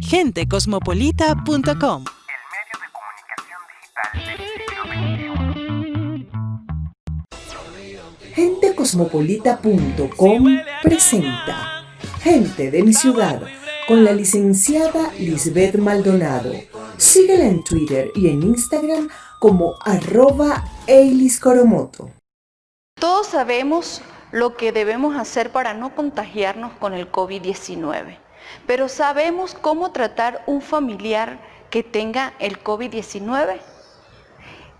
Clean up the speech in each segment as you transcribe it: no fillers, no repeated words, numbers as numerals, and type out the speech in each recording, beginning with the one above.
Gentecosmopolita.com. Gentecosmopolita.com presenta Gente de mi ciudad con la licenciada Lisbeth Maldonado. Síguela en Twitter y en Instagram como @eiliscoromoto. Todos sabemos lo que debemos hacer para no contagiarnos con el COVID-19, pero ¿sabemos cómo tratar un familiar que tenga el COVID-19?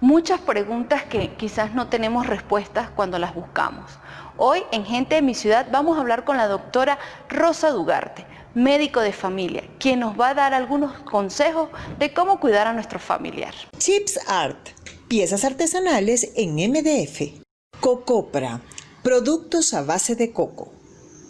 Muchas preguntas que quizás no tenemos respuestas cuando las buscamos. Hoy en Gente de mi Ciudad vamos a hablar con la doctora Rosa Dugarte, médico de familia, quien nos va a dar algunos consejos de cómo cuidar a nuestro familiar. Chips Art, piezas artesanales en MDF. Cocopra, productos a base de coco.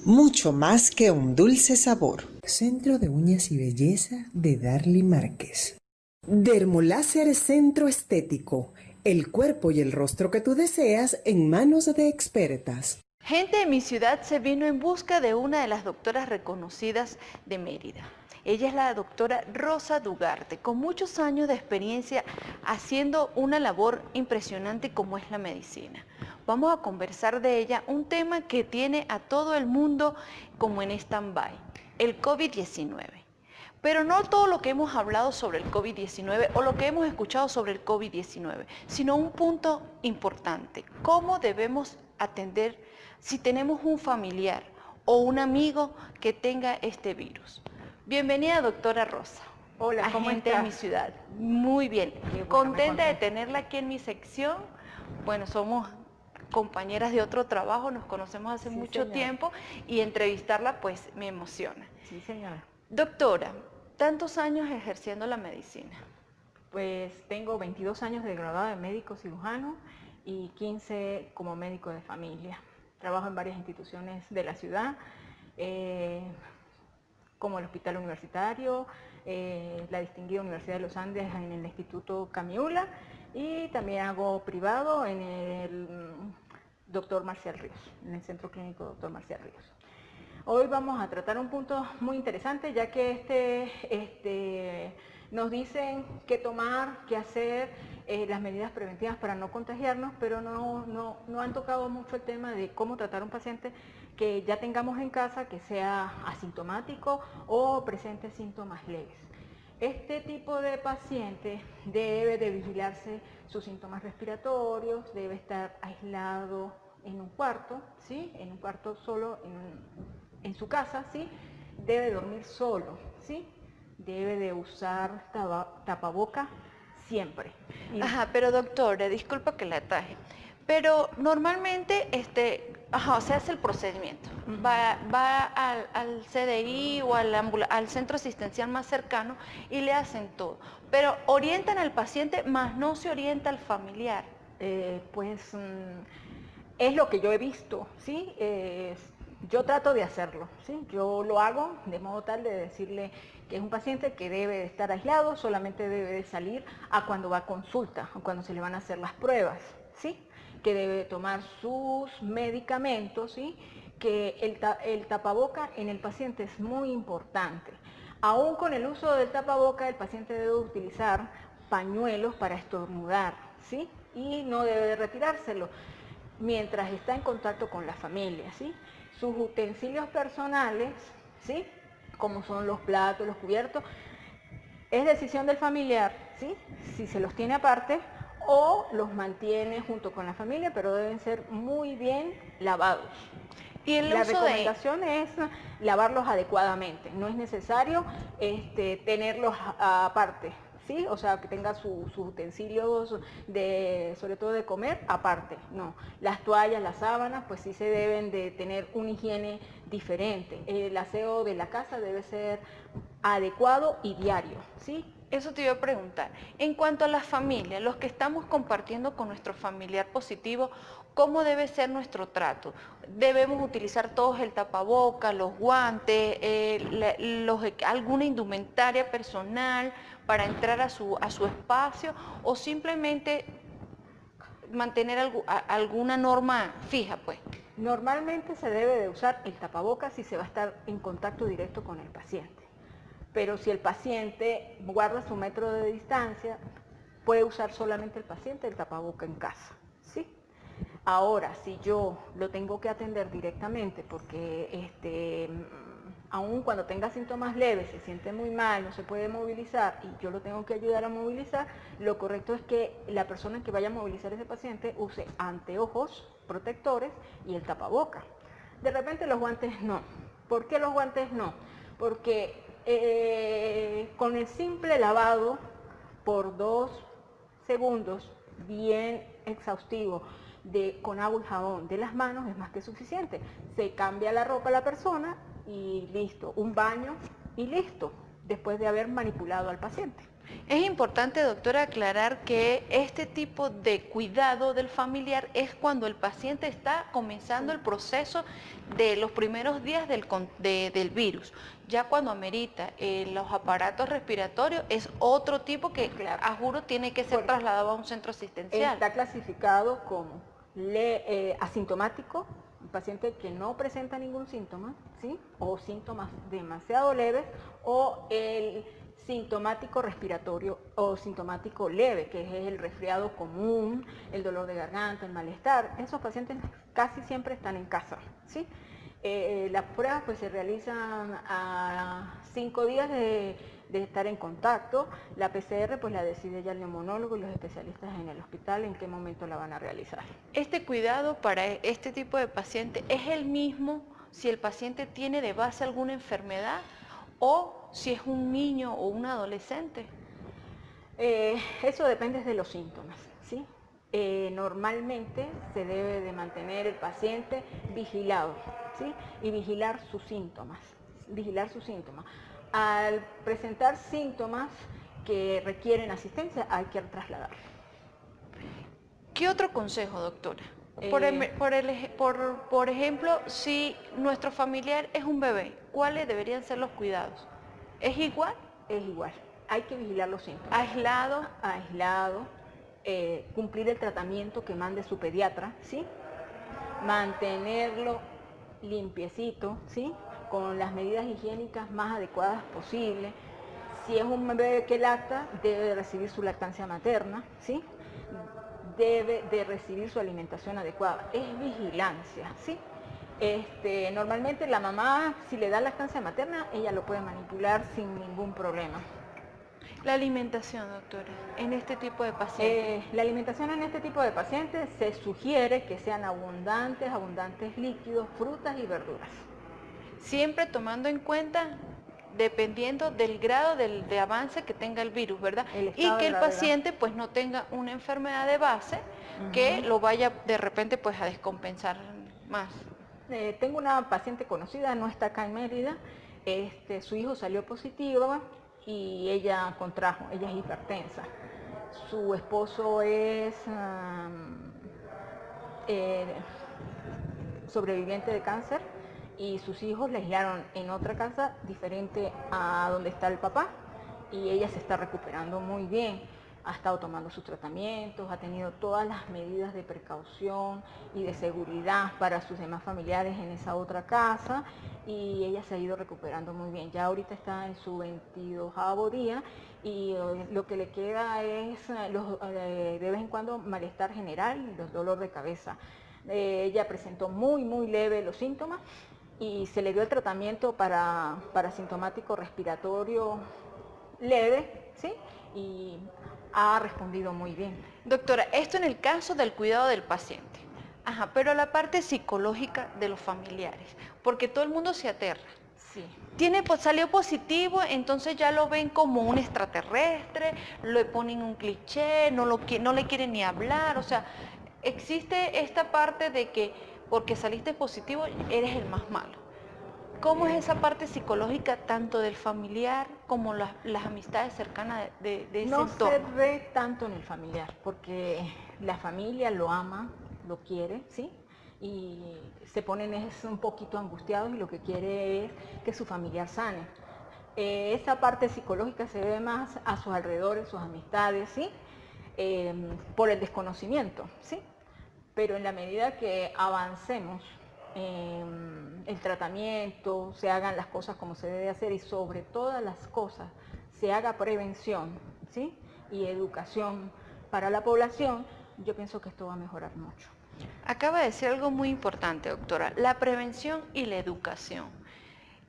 Mucho más que un dulce sabor. Centro de Uñas y Belleza de Darly Márquez. Dermoláser Centro Estético. El cuerpo y el rostro que tú deseas en manos de expertas. Gente de mi ciudad se vino en busca de una de las doctoras reconocidas de Mérida. Ella es la doctora Rosa Dugarte, con muchos años de experiencia haciendo una labor impresionante como es la medicina. Vamos a conversar de ella, un tema que tiene a todo el mundo como en stand-by, el COVID-19. Pero no todo lo que hemos hablado sobre el COVID-19 o lo que hemos escuchado sobre el COVID-19, sino un punto importante, cómo debemos atender si tenemos un familiar o un amigo que tenga este virus. Bienvenida, doctora Rosa. Hola, ¿cómo Gente estás? de mi ciudad. Muy bien. Bueno, Contenta de tenerla aquí en mi sección. Bueno, somos compañeras de otro trabajo, nos conocemos hace mucho señora. tiempo y entrevistarla pues me emociona. Sí, señora. Doctora, tantos años ejerciendo la medicina. Pues tengo 22 años de graduada de médico cirujano y 15 como médico de familia. Trabajo en varias instituciones de la ciudad, como el Hospital Universitario, la distinguida Universidad de los Andes en el Instituto Camiula y también hago privado en el Dr. Marcial Ríos, en el Centro Clínico Dr. Marcial Ríos. Hoy vamos a tratar un punto muy interesante, ya que nos dicen qué tomar, qué hacer, las medidas preventivas para no contagiarnos, pero no han tocado mucho el tema de cómo tratar a un paciente que ya tengamos en casa, que sea asintomático o presente síntomas leves. Este tipo de paciente debe de vigilarse sus síntomas respiratorios, debe estar aislado en un cuarto, ¿sí? En un cuarto solo en su casa, ¿sí? Debe dormir solo, ¿sí? Debe de usar tapaboca siempre. Ajá, pero doctora, disculpa que la ataje, pero normalmente se hace el procedimiento, va al CDI o al centro asistencial más cercano y le hacen todo, pero orientan al paciente, más no se orienta al familiar. Es lo que yo he visto, ¿sí? Yo trato de hacerlo, ¿sí? Yo lo hago de modo tal de decirle que es un paciente que debe de estar aislado, solamente debe de salir a cuando va a consulta o cuando se le van a hacer las pruebas, ¿sí? Que debe de tomar sus medicamentos, ¿sí? Que el tapaboca en el paciente es muy importante. Aún con el uso del tapaboca, el paciente debe utilizar pañuelos para estornudar, ¿sí? Y no debe de retirárselo mientras está en contacto con la familia, ¿sí? Sus utensilios personales, ¿sí? Como son los platos, los cubiertos, es decisión del familiar, ¿sí? Si se los tiene aparte o los mantiene junto con la familia, pero deben ser muy bien lavados. Y La recomendación es lavarlos adecuadamente, no es necesario tenerlos aparte, ¿sí? O sea, que tenga sus utensilios, sobre todo de comer, aparte, no. Las toallas, las sábanas, pues sí se deben de tener una higiene diferente. El aseo de la casa debe ser adecuado y diario, ¿sí? Eso te iba a preguntar. En cuanto a las familias, los que estamos compartiendo con nuestro familiar positivo, ¿cómo debe ser nuestro trato? ¿Debemos utilizar todos el tapaboca, los guantes, alguna indumentaria personal para entrar a su espacio o simplemente mantener alguna norma fija, pues? Normalmente se debe de usar el tapabocas si se va a estar en contacto directo con el paciente. pero si el paciente guarda su metro de distancia, puede usar solamente el paciente el tapaboca en casa, ¿sí? Ahora, si yo lo tengo que atender directamente porque aun cuando tenga síntomas leves, se siente muy mal, no se puede movilizar y yo lo tengo que ayudar a movilizar, lo correcto es que la persona que vaya a movilizar a ese paciente use anteojos protectores y el tapaboca. De repente los guantes no. ¿Por qué los guantes no? Porque con el simple lavado por 2 segundos bien exhaustivo con agua y jabón de las manos es más que suficiente. Se cambia la ropa a la persona y listo, un baño y listo, después de haber manipulado al paciente. Es importante, doctora, aclarar que este tipo de cuidado del familiar es cuando el paciente está comenzando el proceso de los primeros días del virus. Ya cuando amerita los aparatos respiratorios es otro tipo que, claro, a juro, tiene que ser trasladado a un centro asistencial. Está clasificado como asintomático, un paciente que no presenta ningún síntoma, ¿sí? O síntomas demasiado leves, o el sintomático respiratorio o sintomático leve, que es el resfriado común, el dolor de garganta, el malestar. Esos pacientes casi siempre están en casa, ¿sí? Las pruebas pues se realizan a 5 días de estar en contacto. La PCR pues la decide ya el neumonólogo y los especialistas en el hospital en qué momento la van a realizar. Este cuidado para este tipo de paciente es el mismo si el paciente tiene de base alguna enfermedad o si es un niño o un adolescente. Eso depende de los síntomas, ¿sí? Normalmente se debe de mantener el paciente vigilado, ¿sí? Y vigilar sus síntomas, Al presentar síntomas que requieren asistencia, hay que trasladarlo. ¿Qué otro consejo, doctora? Por ejemplo, si nuestro familiar es un bebé, ¿cuáles deberían ser los cuidados? ¿Es igual? Es igual. Hay que vigilar los síntomas. Aislado. Cumplir el tratamiento que mande su pediatra, ¿sí? Mantenerlo limpiecito, ¿sí? Con las medidas higiénicas más adecuadas posibles. Si es un bebé que lacta, debe de recibir su lactancia materna, ¿sí? Debe de recibir su alimentación adecuada. Es vigilancia, ¿sí? Normalmente la mamá, si le da lactancia materna, ella lo puede manipular sin ningún problema. La alimentación, doctora, en este tipo de pacientes. La alimentación en este tipo de pacientes se sugiere que sean abundantes líquidos, frutas y verduras. Siempre tomando en cuenta, dependiendo del grado de avance que tenga el virus, ¿verdad? Y que el paciente pues no tenga una enfermedad de base que lo vaya de repente pues a descompensar más. Tengo una paciente conocida, no está acá en Mérida, su hijo salió positivo y ella contrajo, ella es hipertensa. Su esposo es sobreviviente de cáncer y sus hijos la aislaron en otra casa diferente a donde está el papá y ella se está recuperando muy bien. Ha estado tomando sus tratamientos, ha tenido todas las medidas de precaución y de seguridad para sus demás familiares en esa otra casa y ella se ha ido recuperando muy bien. Ya ahorita está en su 22º día y lo que le queda es de vez en cuando malestar general y los dolores de cabeza. Ella presentó muy leve los síntomas y se le dio el tratamiento para sintomático respiratorio leve, ¿sí? Y ha respondido muy bien. Doctora, esto en el caso del cuidado del paciente. Ajá, pero la parte psicológica de los familiares, porque todo el mundo se aterra. Sí. Salió positivo, entonces ya lo ven como un extraterrestre, le ponen un cliché, no le quieren ni hablar, o sea, existe esta parte de que porque saliste positivo eres el más malo. ¿Cómo es esa parte psicológica tanto del familiar como las amistades cercanas de ese entorno? No se ve tanto en el familiar, porque la familia lo ama, lo quiere, ¿sí? Y se ponen un poquito angustiados y lo que quiere es que su familiar sane. Esa parte psicológica se ve más a sus alrededores, sus amistades, ¿sí? Por el desconocimiento, ¿sí? Pero en la medida que avancemos el tratamiento, se hagan las cosas como se debe hacer y sobre todas las cosas se haga prevención, ¿sí? Y educación para la población, yo pienso que esto va a mejorar mucho. Acaba de decir algo muy importante, doctora, la prevención y la educación.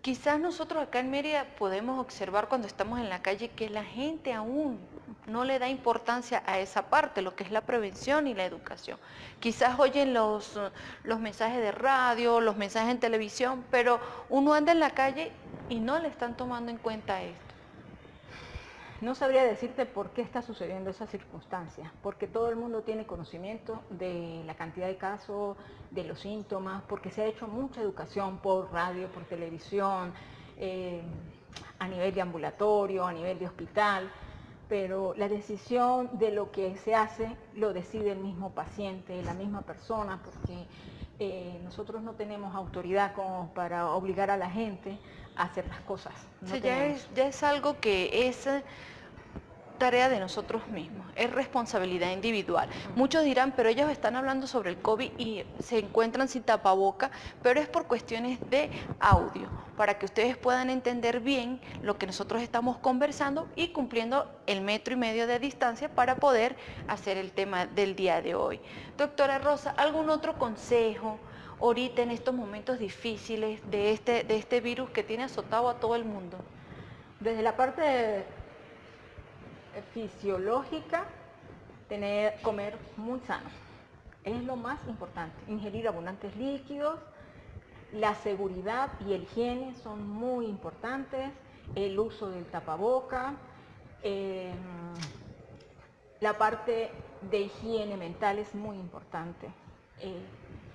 Quizás nosotros acá en Mérida podemos observar cuando estamos en la calle que la gente aún no le da importancia a esa parte, lo que es la prevención y la educación. Quizás oyen los mensajes de radio, los mensajes en televisión, pero uno anda en la calle y no le están tomando en cuenta esto. No sabría decirte por qué está sucediendo esa circunstancia, porque todo el mundo tiene conocimiento de la cantidad de casos, de los síntomas, porque se ha hecho mucha educación por radio, por televisión, a nivel de ambulatorio, a nivel de hospital, pero la decisión de lo que se hace lo decide el mismo paciente, la misma persona, porque nosotros no tenemos autoridad como para obligar a la gente a hacer las cosas. No Sí, tenemos. ya es algo que es tarea de nosotros mismos, es responsabilidad individual. Muchos dirán, pero ellos están hablando sobre el COVID y se encuentran sin tapaboca, pero es por cuestiones de audio, para que ustedes puedan entender bien lo que nosotros estamos conversando y cumpliendo el 1,5 metros de distancia para poder hacer el tema del día de hoy. Doctora Rosa, ¿algún otro consejo ahorita en estos momentos difíciles de este virus que tiene azotado a todo el mundo? Desde la parte fisiológica, comer muy sano es lo más importante. Ingerir abundantes líquidos, la seguridad y el higiene son muy importantes, el uso del tapaboca, la parte de higiene mental es muy importante.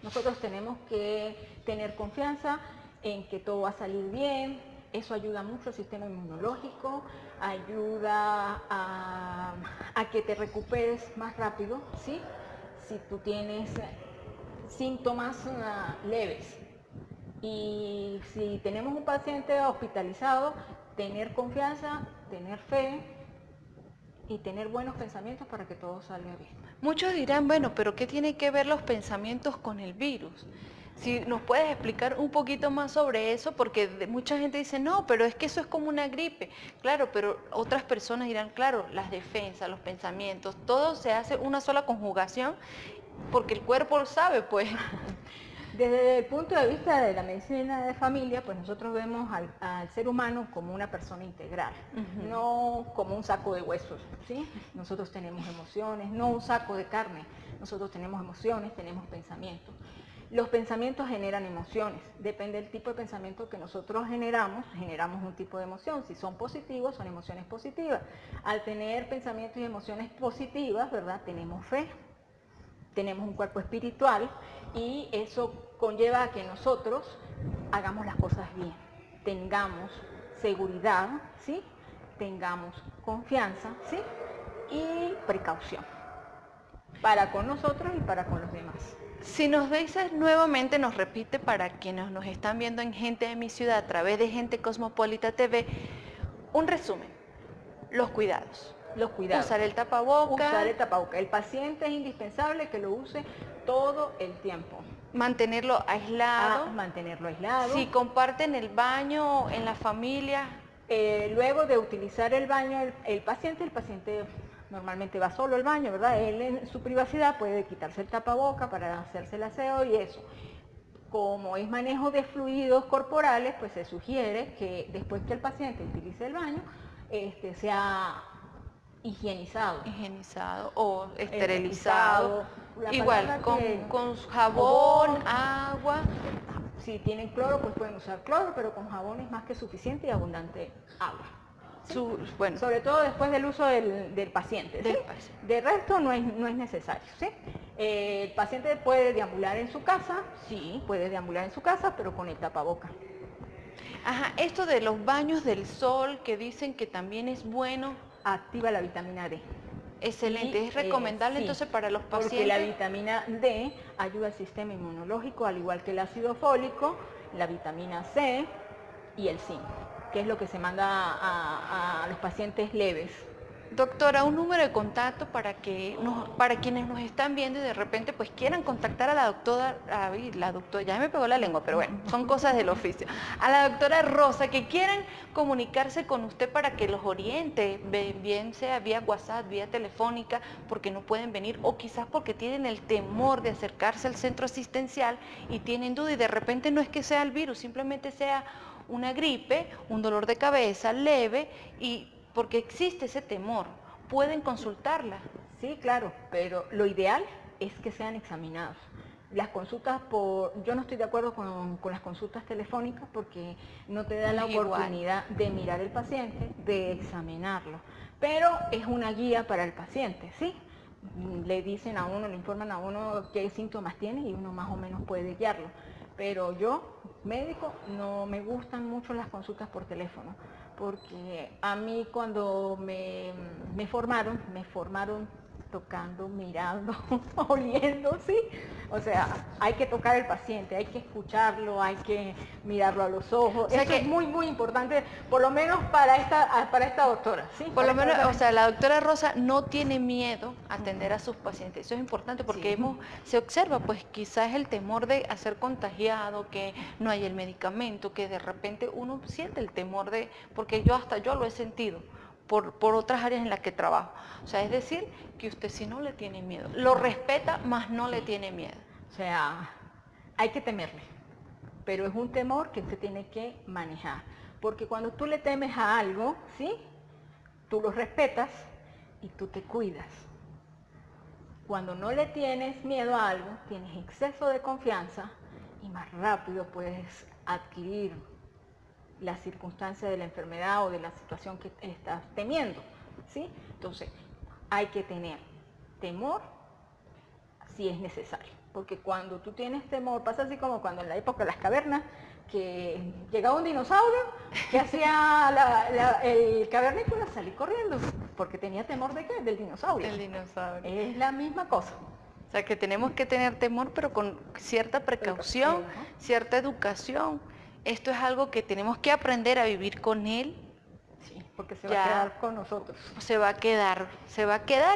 Nosotros tenemos que tener confianza en que todo va a salir bien. Eso ayuda mucho al sistema inmunológico, ayuda a que te recuperes más rápido, ¿sí? Si tú tienes síntomas leves. Y si tenemos un paciente hospitalizado, tener confianza, tener fe y tener buenos pensamientos para que todo salga bien. Muchos dirán, bueno, pero ¿qué tiene que ver los pensamientos con el virus? Si nos puedes explicar un poquito más sobre eso, porque mucha gente dice, no, pero es que eso es como una gripe. Claro, pero otras personas dirán, claro, las defensas, los pensamientos, todo se hace una sola conjugación, porque el cuerpo lo sabe, pues. Desde el punto de vista de la medicina de familia, pues nosotros vemos al ser humano como una persona integral, no como un saco de huesos, ¿sí? Nosotros tenemos emociones, no un saco de carne, nosotros tenemos emociones, tenemos pensamientos. Los pensamientos generan emociones, depende del tipo de pensamiento que nosotros generamos un tipo de emoción. Si son positivos, son emociones positivas. Al tener pensamientos y emociones positivas, ¿verdad? Tenemos fe, tenemos un cuerpo espiritual y eso conlleva a que nosotros hagamos las cosas bien, tengamos seguridad, ¿sí? Tengamos confianza, ¿sí? Y precaución para con nosotros y para con los demás. Si nos dices nuevamente, nos repite para quienes nos están viendo en Gente de mi Ciudad a través de Gente Cosmopolita TV, un resumen, los cuidados. Los cuidados. Usar el tapaboca. Usar el tapaboca. El paciente es indispensable que lo use todo el tiempo. Mantenerlo aislado. Mantenerlo aislado. Si comparten el baño en la familia. Luego de utilizar el baño, el paciente normalmente va solo al baño, ¿verdad? Él en su privacidad puede quitarse el tapaboca para hacerse el aseo y eso. Como es manejo de fluidos corporales, pues se sugiere que después que el paciente utilice el baño, sea higienizado O esterilizado. Igual, con jabón, agua. Si tienen cloro, pues pueden usar cloro, pero con jabón es más que suficiente y abundante agua. ¿Sí? Sobre todo después del uso del paciente. ¿Sí? De resto no es necesario. ¿Sí? El paciente puede deambular en su casa, sí, puede deambular en su casa, pero con el tapaboca. Ajá, esto de los baños del sol que dicen que también es bueno. Activa la vitamina D. Excelente, es recomendable sí, entonces para los pacientes. Porque la vitamina D ayuda al sistema inmunológico, al igual que el ácido fólico, la vitamina C y el zinc, que es lo que se manda a los pacientes leves. Doctora, un número de contacto para quienes nos están viendo y de repente pues quieran contactar a la doctora, ya me pegó la lengua, pero bueno, son cosas del oficio, a la doctora Rosa, que quieran comunicarse con usted para que los oriente, bien sea vía WhatsApp, vía telefónica, porque no pueden venir, o quizás porque tienen el temor de acercarse al centro asistencial y tienen duda, y de repente no es que sea el virus, simplemente sea una gripe, un dolor de cabeza leve, y porque existe ese temor, pueden consultarla. Sí, claro, pero lo ideal es que sean examinados. Las consultas yo no estoy de acuerdo con las consultas telefónicas porque no te da la oportunidad de mirar el paciente, de examinarlo, pero es una guía para el paciente, ¿sí? Le dicen a uno, le informan a uno qué síntomas tiene y uno más o menos puede guiarlo. Pero yo, médico, no me gustan mucho las consultas por teléfono, porque a mí cuando me formaron tocando, mirando, oliendo, ¿sí? O sea, hay que tocar al paciente, hay que escucharlo, hay que mirarlo a los ojos. O sea, eso es muy, muy importante, por lo menos para esta doctora, ¿sí? Por lo menos, o sea, la doctora Rosa no tiene miedo a atender a sus pacientes. Eso es importante porque sí. Se observa, pues quizás el temor de ser contagiado, que no hay el medicamento, que de repente uno siente el temor porque yo lo he sentido. Por otras áreas en las que trabajo. O sea, es decir, que usted sí no le tiene miedo, lo respeta, mas no le tiene miedo. O sea, hay que temerle, pero es un temor que usted tiene que manejar, porque cuando tú le temes a algo, ¿sí? Tú lo respetas y tú te cuidas. Cuando no le tienes miedo a algo, tienes exceso de confianza y más rápido puedes adquirir la circunstancia de la enfermedad o de la situación que estás temiendo, ¿sí? Entonces, hay que tener temor si es necesario, porque cuando tú tienes temor, pasa así como cuando en la época de las cavernas, que llegaba un dinosaurio, que hacía el cavernícola salir corriendo, porque tenía temor ¿de qué? Del dinosaurio. El dinosaurio. Es la misma cosa. O sea, que tenemos que tener temor, pero con cierta precaución, cierta educación. Esto es algo que tenemos que aprender a vivir con él. Sí, porque se va a quedar con nosotros. Se va a quedar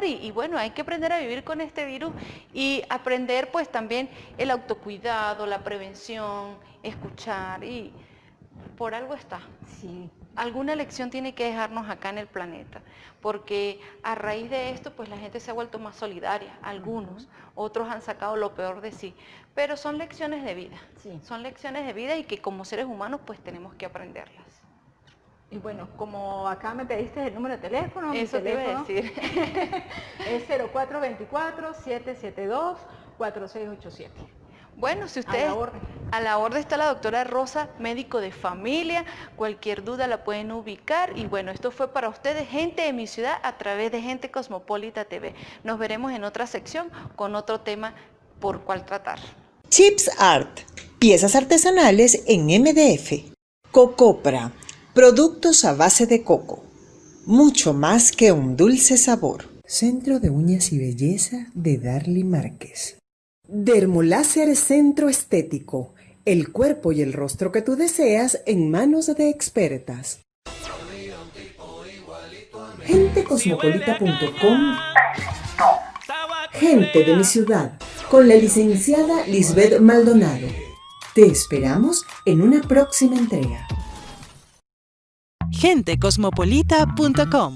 y bueno, hay que aprender a vivir con este virus y aprender pues también el autocuidado, la prevención, escuchar y por algo está. Sí. Alguna lección tiene que dejarnos acá en el planeta, porque a raíz de esto pues la gente se ha vuelto más solidaria, algunos, otros han sacado lo peor de sí, pero son lecciones de vida, sí. Son lecciones de vida y que como seres humanos pues tenemos que aprenderlas. Y bueno, como acá me pediste el número de teléfono, eso te iba a decir. Es 0424-772-4687. Bueno, si ustedes, a la orden está la doctora Rosa, médico de familia, cualquier duda la pueden ubicar y bueno, esto fue para ustedes, gente de mi ciudad, a través de Gente Cosmopolita TV. Nos veremos en otra sección con otro tema por cual tratar. Chips Art, piezas artesanales en MDF. Cocopra, productos a base de coco. Mucho más que un dulce sabor. Centro de Uñas y Belleza de Darly Márquez. Dermoláser Centro Estético. El cuerpo y el rostro que tú deseas en manos de expertas. Gentecosmopolita.com. Gente de mi ciudad, con la licenciada Lisbeth Maldonado. Te esperamos en una próxima entrega. Gentecosmopolita.com